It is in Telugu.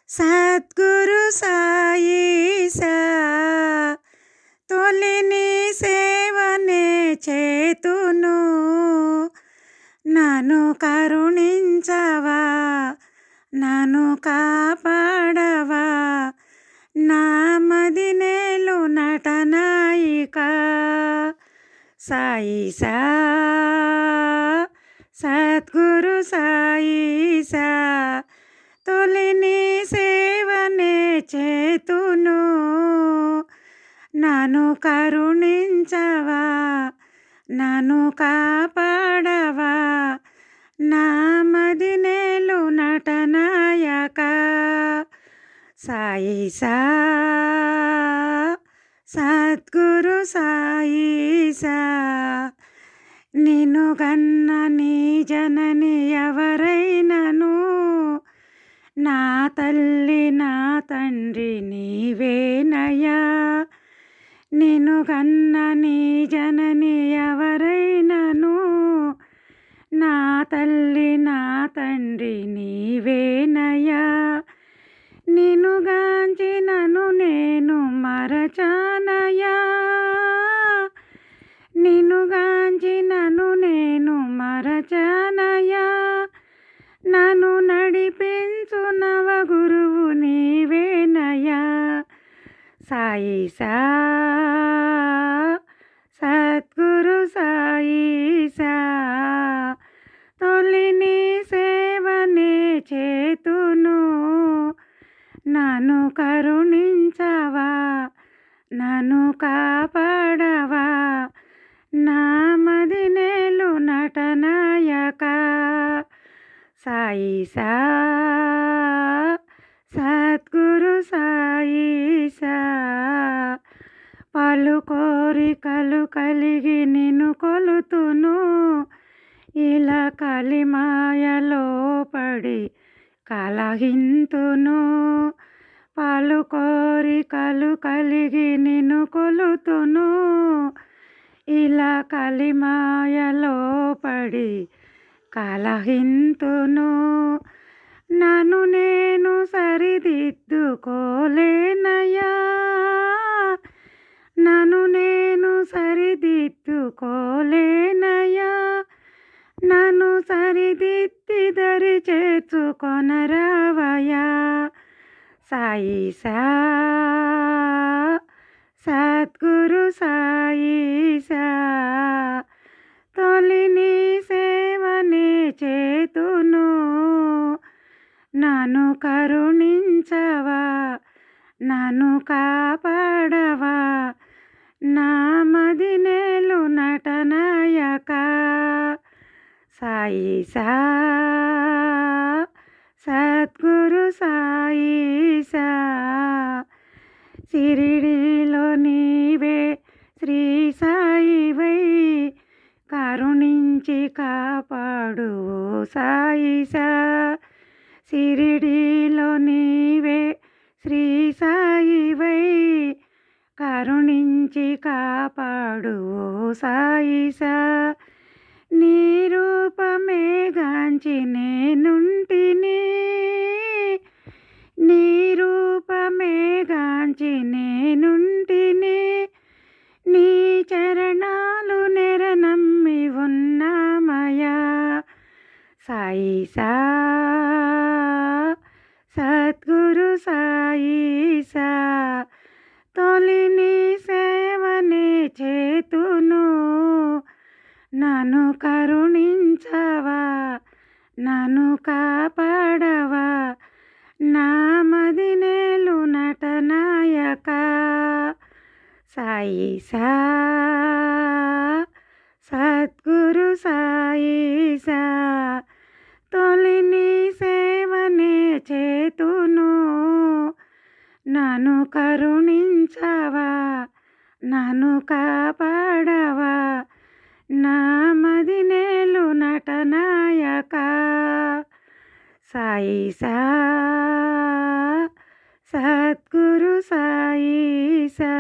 సద్గురు సాయిసా తొలిని సేవనే చేతును నన్ను కరుణించవా నన్ను కాపాడవా నామది నేలు నటనాయిక సాయిసా సద్గురు సాయిసా తొలిని సేవనే చేతును నన్ను కరుణించవా నన్ను కాపాడవా నామది నేలు నటనాయక సాయిసా సద్గురు సాయిసా నిన్ను గన్న నీ జనని ఎవరైనను నా తల్లి నా తండ్రి నీవేనయ్యా నిన్ను గన్న నీ జనని ఎవరైనను నా తల్లి నా తండ్రి నీవేనయ్యా నిన్ను గాంచినను నేను మరచానయ్యా నిన్ను గాంచినను నేను మరచానయ్యా నన్ను నడిపించు నవ గురువు నీవేనయ్యా సాయిసా సద్గురు సాయిసా తొలిని సేవనే చేతును నన్ను కరుణించవా నన్ను కాపాడవా నామది నేలు నటనాయక సాయిసా సద్గురు సాయిసా పలు కోరికలు కలిగి నిన్ను కొలుతును ఇలా కలిమాయలో పడి కలహింతును పలు కోరికలు కలిగి నిన్ను కొలుతును ఇలా కలిమాయలో పడి కలహింతును నన్ను నేను సరిదిద్దుకోలేనయ్యా నన్ను నేను సరిదిద్దుకోలేనయ్యా నన్ను సరిదిద్ది దరి చేర్చుకొనరావయ్యా సాయిసా సద్గురు సాయిసా తొలిని సేవనే చేతును నన్ను కరుణించవా నన్ను కాపాడవా నామది నేలు నటనాయక సాయిసా సద్గురు సాయిసా షిరిడీలో నీవే శ్రీ సాయివై కరుణించి కాపాడు సాయిసా షిరిడీలో నీవే శ్రీ సాయివై కరుణించి కాపాడు సాయిసా నీ రూపమే గాంచి నేనుంటిని నీ రూపమే గాంచి నేనుంటిని నీ చరణాలు నెరనమ్మి ఉన్నామయా సాయిసా సద్గురు సాయిసా తొలిని సేవనే చేతును నన్ను కరుణించవా నన్ను కాపాడవా నామది నేలు నటనాయక సాయిసా సద్గురు సాయిసా తొలిని సేవనే చేతును నన్ను కరుణించవా నన్ను కాపాడవా నామది నేలు నటనాయక సాయిసా సద్గురు సాయిసా